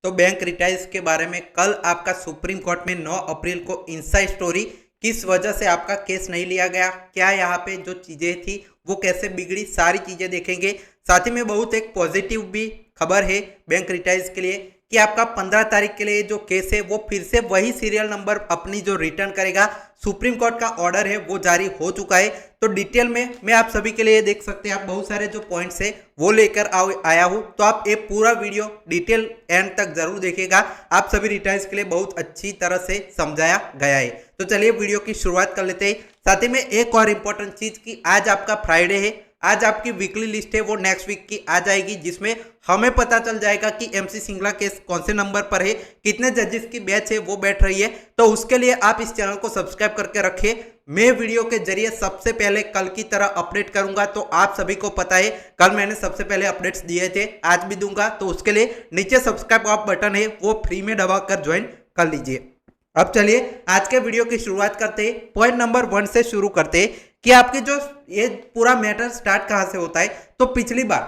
तो बैंक रिटाइल्स के बारे में कल आपका सुप्रीम कोर्ट में 9 अप्रैल को इनसाइड स्टोरी, किस वजह से आपका केस नहीं लिया गया, क्या यहाँ पे जो चीज़ें थी वो कैसे बिगड़ी, सारी चीज़ें देखेंगे। साथ ही में बहुत एक पॉजिटिव भी खबर है बैंक रिटाइल्स के लिए कि आपका 15 तारीख के लिए जो केस है वो फिर से वही सीरियल नंबर अपनी जो रिटर्न करेगा। सुप्रीम कोर्ट का ऑर्डर है वो जारी हो चुका है। तो डिटेल में मैं आप सभी के लिए देख सकते हैं, आप बहुत सारे जो पॉइंट्स है वो लेकर आया हूँ। तो आप ये पूरा वीडियो डिटेल एंड तक जरूर देखिएगा, आप सभी रिटाइल्स के लिए बहुत अच्छी तरह से समझाया गया है। तो चलिए वीडियो की शुरुआत कर लेते हैं। साथ ही में एक और इम्पोर्टेंट चीज की आज आपका फ्राइडे है, आज आपकी वीकली लिस्ट है वो नेक्स्ट वीक की आ जाएगी, जिसमें हमें पता चल जाएगा कि एमसी सिंगला केस कौन से नंबर पर है, कितने जजेस की बैच है वो बैठ रही है। तो उसके लिए आप इस चैनल को सब्सक्राइब करके रखिए। मैं वीडियो के जरिए सबसे पहले कल की तरह अपडेट करूंगा। तो आप सभी को पता है कल मैंने सबसे पहले अपडेट्स दिए थे, आज भी दूंगा। तो उसके लिए नीचे सब्सक्राइब आप बटन है वो फ्री में दबाकर ज्वाइन कर लीजिए। अब चलिए आज के वीडियो की शुरुआत करते हैं। पॉइंट नंबर 1 से शुरू करते हैं कि आपकी जो ये पूरा मैटर स्टार्ट कहां से होता है। तो पिछली बार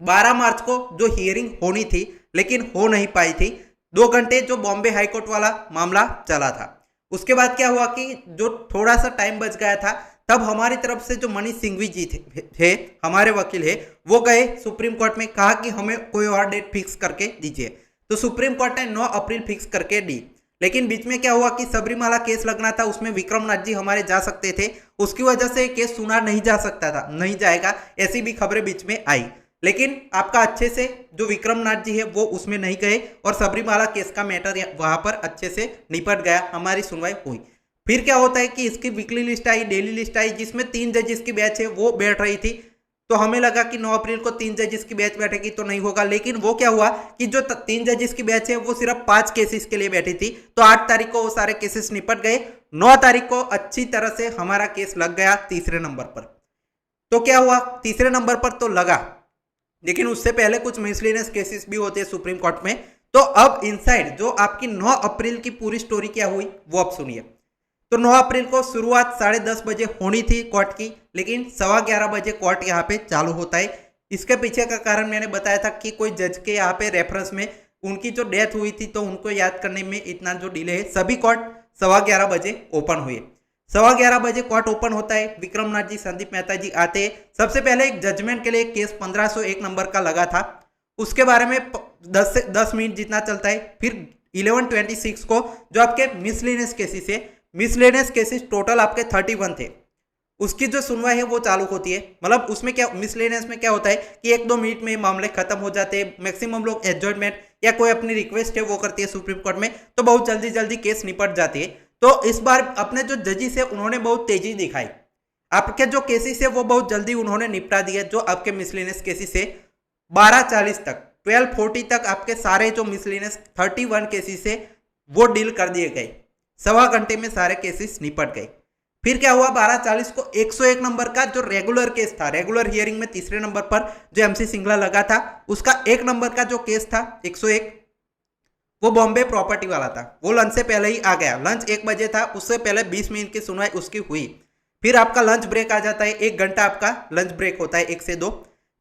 12 मार्च को जो हियरिंग होनी थी लेकिन हो नहीं पाई थी, 2 घंटे जो बॉम्बे हाईकोर्ट वाला मामला चला था। उसके बाद क्या हुआ कि जो थोड़ा सा टाइम बच गया था, तब हमारी तरफ से जो मनीष सिंघवी जी थे हमारे वकील है, वो गए सुप्रीम कोर्ट में, कहा कि हमें कोई और डेट फिक्स करके दीजिए। तो सुप्रीम कोर्ट ने 9 अप्रैल फिक्स करके दी। लेकिन बीच में क्या हुआ कि सबरीमाला केस लगना था, उसमें विक्रमनाथ जी हमारे जा सकते थे, उसकी वजह से केस सुना नहीं जा सकता था, नहीं जाएगा, ऐसी भी खबरें बीच में आई। लेकिन आपका अच्छे से जो विक्रमनाथ जी है वो उसमें नहीं गए और सबरीमाला केस का मैटर वहां पर अच्छे से निपट गया, हमारी सुनवाई हुई। फिर क्या होता है कि इसकी वीकली लिस्ट आई, डेली लिस्ट आई, जिसमें 3 जजेस की बैच है वो बैठ रही थी। तो हमें लगा कि 9 अप्रैल को 3 जजेस की बैच बैठेगी तो नहीं होगा। लेकिन वो क्या हुआ कि जो 3 जजेस की बैच है वो सिर्फ 5 केसेस के लिए बैठी थी। तो 8 तारीख को वो सारे केसेस निपट गए। 9 तारीख को अच्छी तरह से हमारा केस लग गया तीसरे नंबर पर। तो क्या हुआ, तीसरे नंबर पर तो लगा, लेकिन उससे पहले कुछ मिसलेनियस केसेस भी होते हैं सुप्रीम कोर्ट में। तो अब इनसाइड जो आपकी 9 अप्रैल की पूरी स्टोरी क्या हुई वो अब सुनिए। तो 9 अप्रैल को शुरुआत 10:30 बजे होनी थी कोर्ट की, लेकिन 11:15 बजे कोर्ट यहाँ पे चालू होता है। इसके पीछे का कारण मैंने बताया था कि कोई जज के यहाँ पे रेफरेंस में उनकी जो डेथ हुई थी तो उनको याद करने में इतना जो डिले है। सभी कोर्ट 11:15 बजे ओपन हुए। 11:15 बजे कोर्ट ओपन होता है, विक्रमनाथ जी, संदीप मेहता जी आते हैं। सबसे पहले एक जजमेंट के लिए केस 1501 नंबर का लगा था, उसके बारे में 10 मिनट जितना चलता है। फिर 11:26 को जो आपके मिसलेनियस केसेस है, मिसलेनियस केसेस टोटल आपके 31 थे, उसकी जो सुनवाई है वो चालू होती है। मतलब उसमें क्या, मिसलेनियस में क्या होता है कि 1-2 मिनट में मामले खत्म हो जाते हैं। मैक्सिमम लोग एडजॉर्नमेंट या कोई अपनी रिक्वेस्ट है वो करती है सुप्रीम कोर्ट में, तो बहुत जल्दी जल्दी केस निपट जाती है। तो इस बार अपने जो जजेस है उन्होंने बहुत तेजी दिखाई, आपके जो केसेस है वो बहुत जल्दी उन्होंने निपटा दिया। जो आपके मिसलेनियस केसेस है 12:40 तक, 12:40 तक आपके सारे जो मिसलेनियस 31 केसेस है वो डील कर दिए गए। 1.25 घंटे में सारे केसेस निपट गए। फिर क्या हुआ, 12:40 को 101 नंबर का जो रेगुलर केस था, रेगुलर हियरिंग में तीसरे नंबर पर जो एमसी सिंगला लगा था, उसका 1 नंबर का जो केस था 101, वो बॉम्बे प्रॉपर्टी वाला था, वो लंच से पहले ही आ गया। लंच 1 बजे था, उससे पहले 20 मिनट की सुनवाई उसकी हुई। फिर आपका लंच ब्रेक आ जाता है, 1 घंटा आपका लंच ब्रेक होता है 1 से 2।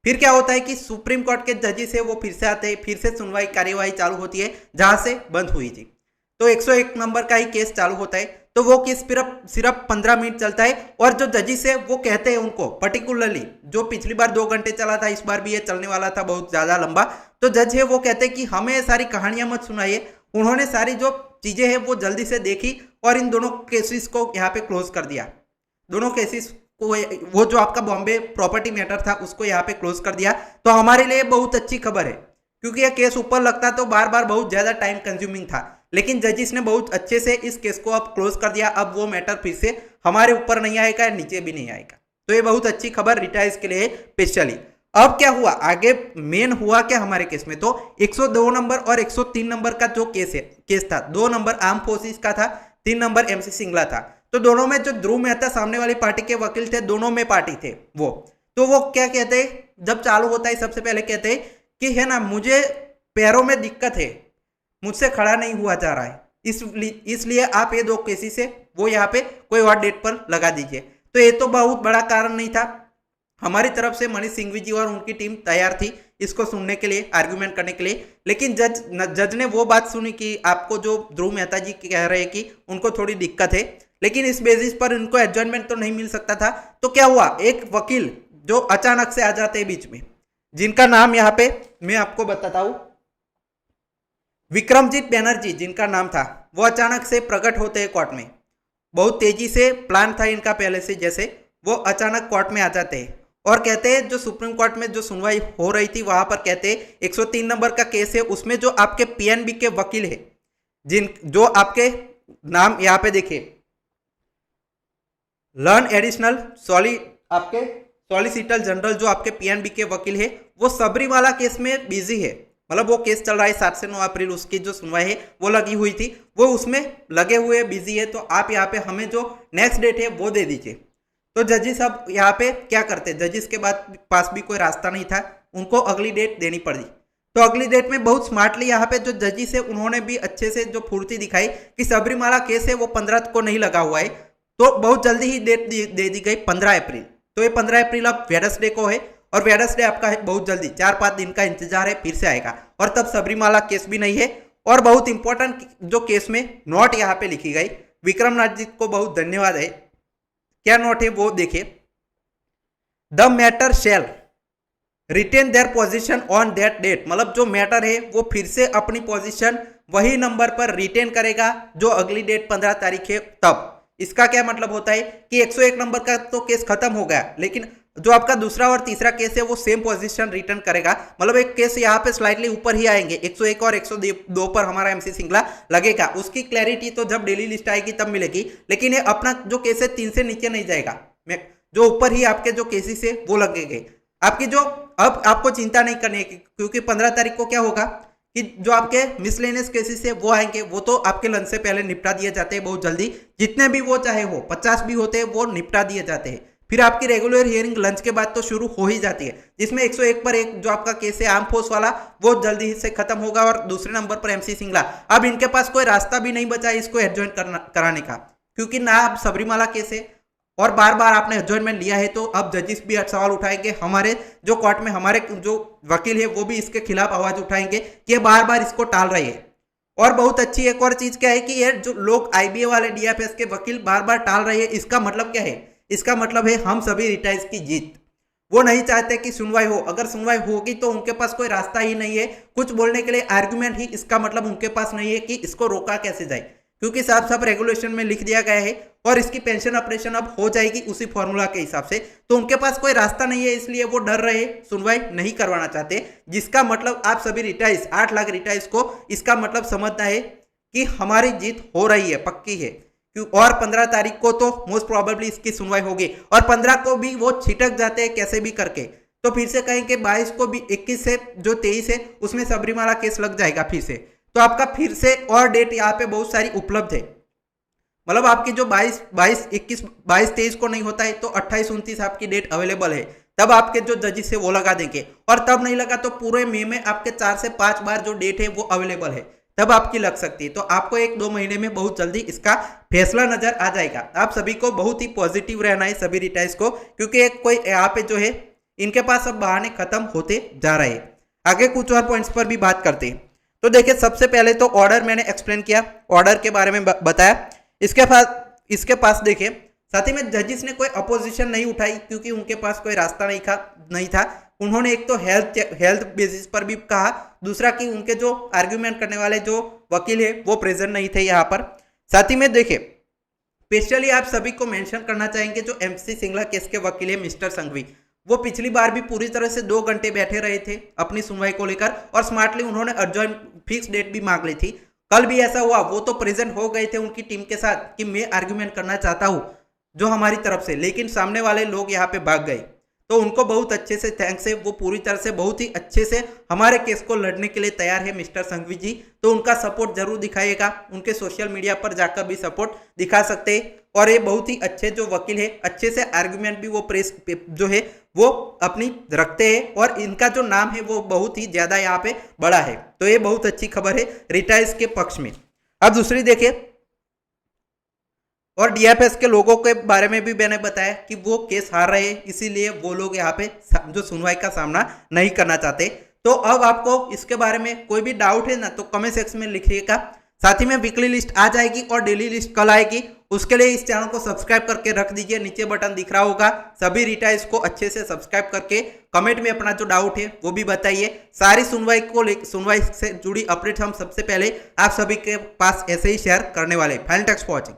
फिर क्या होता है कि सुप्रीम कोर्ट के जजेस है वो फिर से आते हैं, फिर से सुनवाई कार्यवाही चालू होती है जहां से बंद हुई थी। तो 101 नंबर का ही केस चालू होता है। तो वो केस सिर्फ 15 मिनट चलता है। और जो जजेस है वो कहते हैं उनको, पर्टिकुलरली जो पिछली बार 2 घंटे चला था, इस बार भी ये चलने वाला था बहुत ज्यादा लंबा, तो जज है वो कहते हैं कि हमें सारी कहानियां मत सुनाइए। उन्होंने सारी जो चीजें हैं वो जल्दी से देखी और इन दोनों केसेस को यहाँ पे क्लोज कर दिया। दोनों केसेस को, वो जो आपका बॉम्बे प्रॉपर्टी मैटर था उसको यहाँ पे क्लोज कर दिया। तो हमारे लिए बहुत अच्छी खबर है, क्योंकि यह केस ऊपर लगता तो बार बार बहुत ज्यादा टाइम कंज्यूमिंग था। लेकिन जजिस ने बहुत अच्छे से इस केस को अब क्लोज कर दिया। अब वो मैटर फिर से हमारे ऊपर नहीं आएगा, नीचे भी नहीं आएगा। तो ये बहुत अच्छी खबर रिटायर्स के लिए स्पेशली। अब क्या हुआ आगे, मेन हुआ क्या हमारे केस में, तो 102 नंबर और 103 नंबर का जो केस था, 2 नंबर आर्म फोर्सेस का था, 3 नंबर एमसी सिंगला था। तो दोनों में जो ध्रुव मेहता सामने वाली पार्टी के वकील थे, दोनों में पार्टी थे वो। तो वो क्या कहते हैं, जब चालू होता है सबसे पहले कहते हैं कि है ना, मुझे पैरों में दिक्कत है, मुझसे खड़ा नहीं हुआ जा रहा है, इसलिए आप ये 2 केसेस है वो यहाँ पे कोई और डेट पर लगा दीजिए। तो ये तो बहुत बड़ा कारण नहीं था, हमारी तरफ से मनीष सिंघवी जी और उनकी टीम तैयार थी इसको सुनने के लिए, आर्गुमेंट करने के लिए, लेकिन जज ने वो बात सुनी कि आपको जो ध्रुव मेहता जी कह रहे हैं कि उनको थोड़ी दिक्कत है, लेकिन इस बेसिस पर उनको एडजॉइनमेंट तो नहीं मिल सकता था। तो क्या हुआ, एक वकील जो अचानक से आ जाते हैं बीच में, जिनका नाम यहाँ पे मैं आपको बताता हूँ, विक्रमजीत बैनर्जी जिनका नाम था, वो अचानक से प्रकट होते हैं कोर्ट में। बहुत तेजी से प्लान था इनका पहले से, जैसे वो अचानक कोर्ट में आ जाते हैं और कहते हैं जो सुप्रीम कोर्ट में जो सुनवाई हो रही थी वहां पर कहते हैं 103 नंबर का केस है, उसमें जो आपके पीएनबी के वकील है, जिन जो आपके नाम यहाँ पे देखिए, लर्न एडिशनल आपके सॉलिसिटर जनरल जो आपके पीएनबी के वकील है, वो सबरीमाला केस में बिजी है। मतलब वो केस चल रहा है 7 से 9 अप्रैल, उसकी जो सुनवाई है वो लगी हुई थी, वो उसमें लगे हुए बिजी है। तो आप यहाँ पे हमें जो नेक्स्ट डेट है वो दे दीजिए। तो जजेस अब यहाँ पे क्या करते, जजेस के पास भी कोई रास्ता नहीं था, उनको अगली डेट देनी पड़ी। तो अगली डेट में बहुत स्मार्टली यहाँ पे जो जजेस है उन्होंने भी अच्छे से जो फुर्ती दिखाई कि सबरीमाला केस है वो 15 को नहीं लगा हुआ है, तो बहुत जल्दी ही डेट दे दी गई 15 अप्रैल। तो ये 15 अप्रैल अब वेडनेसडे को है और वेडनेसडे आपका है बहुत जल्दी, 4-5 दिन का इंतजार है, फिर से आएगा। और तब सबरीमाला केस भी नहीं है। और बहुत इंपॉर्टेंट जो केस में नोट यहाँ पे लिखी गई, विक्रमनाथ जी को बहुत धन्यवाद है। क्या नोट है वो देखिए, the matter shall retain their position on that date, मतलब जो मैटर है वो फिर से अपनी पोजीशन वही नंबर पर रिटेन करेगा जो अगली डेट 15 तारीख है तब। इसका क्या मतलब होता है कि 101 नंबर का तो केस खत्म हो गया, लेकिन जो आपका दूसरा और तीसरा केस है वो सेम पोजीशन रिटर्न करेगा। मतलब एक केस यहाँ पे स्लाइटली ऊपर ही आएंगे, 101 और 102 पर हमारा एमसी सिंगला लगेगा। उसकी क्लैरिटी तो जब डेली लिस्ट आएगी तब मिलेगी, लेकिन ये अपना जो केस है 3 से नीचे नहीं जाएगा, जो ऊपर ही आपके जो केसेस है वो लगेंगे। आपकी जो अब आपको चिंता नहीं करनी है, क्योंकि 15 तारीख को क्या होगा कि जो आपके मिसलेनियस केसेस है वो आएंगे, वो तो आपके लंच से पहले निपटा दिए जाते हैं बहुत जल्दी, जितने भी वो चाहे हो 50 भी होते हैं वो निपटा दिए जाते हैं। फिर आपकी रेगुलर हियरिंग लंच के बाद तो शुरू हो ही जाती है, जिसमें 101 पर एक जो आपका केस है आर्म फोर्स वाला वो जल्दी से खत्म होगा, और दूसरे नंबर पर एमसी सिंगला। अब इनके पास कोई रास्ता भी नहीं बचा इसको एडजॉइन कराने का, क्योंकि ना अब सबरीमाला केस है और बार बार आपने एडजॉइनमेंट लिया है। तो अब जजेस भी सवाल उठाएंगे, हमारे जो कोर्ट में हमारे जो वकील है वो भी इसके खिलाफ आवाज उठाएंगे कि ये बार बार इसको टाल रही है। और बहुत अच्छी एक और चीज क्या है कि ये जो लोग आईबीए वाले डीएफएस के वकील बार बार टाल रहे हैं, इसका मतलब क्या है, इसका मतलब है हम सभी रिटाइज की जीत। वो नहीं चाहते कि सुनवाई हो, अगर सुनवाई होगी तो उनके पास कोई रास्ता ही नहीं है कुछ बोलने के लिए, आर्गुमेंट ही इसका मतलब उनके पास नहीं है कि इसको रोका कैसे जाए, क्योंकि साफ साफ रेगुलेशन में लिख दिया गया है और इसकी पेंशन ऑपरेशन अब हो जाएगी उसी फॉर्मूला के हिसाब से। तो उनके पास कोई रास्ता नहीं है, इसलिए वो डर रहे, सुनवाई नहीं करवाना चाहते। जिसका मतलब आप सभी रिटाइज 8 लाख रिटाइज को इसका मतलब समझना है कि हमारी जीत हो रही है, पक्की है। और 15 तारीख को तो मोस्ट प्रोबेबली इसकी सुनवाई होगी, और 15 को भी वो छिटक जाते हैं कैसे भी करके, तो फिर से कहेंगे 22 को भी 21 से जो 23 है उसमें सबरीमाला केस लग जाएगा फिर से। तो आपका फिर से और डेट यहाँ पे बहुत सारी उपलब्ध है। मतलब आपकी जो 22, 21, 22, 23 को नहीं होता है तो 28, 29 आपकी डेट अवेलेबल है, तब आपके जो जजेस है वो लगा देंगे। और तब नहीं लगा तो पूरे मई में आपके 4 से 5 बार जो डेट है वो अवेलेबल है, तब आपकी लग सकती है। तो आपको 1-2 महीने में बहुत जल्दी इसका फैसला नजर आ जाएगा। आप सभी को बहुत ही पॉजिटिव रहना है, सभी रिटाइज को, क्योंकि एक कोई यहाँ पे जो है इनके पास अब बहाने खत्म होते जा रहे हैं। आगे कुछ और पॉइंट्स पर भी बात करते हैं। तो देखिए, सबसे पहले तो ऑर्डर मैंने एक्सप्लेन किया, ऑर्डर के बारे में बताया। इसके पास देखिए, साथ ही में जजेस ने कोई अपोजिशन नहीं उठाई, क्योंकि उनके पास कोई रास्ता नहीं था। उन्होंने एक तो हेल्थ बेसिस पर भी कहा, दूसरा कि उनके जो आर्ग्यूमेंट करने वाले जो वकील है वो प्रेजेंट नहीं थे यहाँ पर। साथ ही में देखिए, स्पेशली आप सभी को मेंशन करना चाहेंगे जो एमसी सिंगला केस के वकील है मिस्टर संघवी, वो पिछली बार भी पूरी तरह से 2 घंटे बैठे रहे थे अपनी सुनवाई को लेकर, और स्मार्टली उन्होंने अर्जेंट फिक्स डेट भी मांग ली थी। कल भी ऐसा हुआ, वो तो प्रेजेंट हो गए थे उनकी टीम के साथ कि मैं आर्ग्यूमेंट करना चाहता हूं जो हमारी तरफ से, लेकिन सामने वाले लोग यहाँ पे भाग गए। तो उनको बहुत अच्छे से थैंक्स है, वो पूरी तरह से बहुत ही अच्छे से हमारे केस को लड़ने के लिए तैयार है मिस्टर संघवी जी। तो उनका सपोर्ट जरूर दिखाइएगा, उनके सोशल मीडिया पर जाकर भी सपोर्ट दिखा सकते हैं। और ये बहुत ही अच्छे जो वकील है, अच्छे से आर्ग्यूमेंट भी वो प्रेस जो है वो अपनी रखते हैं, और इनका जो नाम है वो बहुत ही ज्यादा यहाँ पे बड़ा है। तो ये बहुत अच्छी खबर है रिटाइज के पक्ष में। अब दूसरी देखिए, और डीएफएस के लोगों के बारे में भी मैंने बताया कि वो केस हार रहे हैं, इसीलिए वो लोग यहाँ पे जो सुनवाई का सामना नहीं करना चाहते। तो अब आपको इसके बारे में कोई भी डाउट है ना तो कमेंट सेक्शन में लिखिएगा। साथ ही में वीकली लिस्ट आ जाएगी और डेली लिस्ट कल आएगी, उसके लिए इस चैनल को सब्सक्राइब करके रख दीजिए। नीचे बटन दिख रहा होगा, सभी रिटाइल्स को अच्छे से सब्सक्राइब करके कमेंट में अपना जो डाउट है वो भी बताइए। सारी सुनवाई से जुड़ी अपडेट हम सबसे पहले आप सभी के पास ऐसे ही शेयर करने वाले। Final text for watching.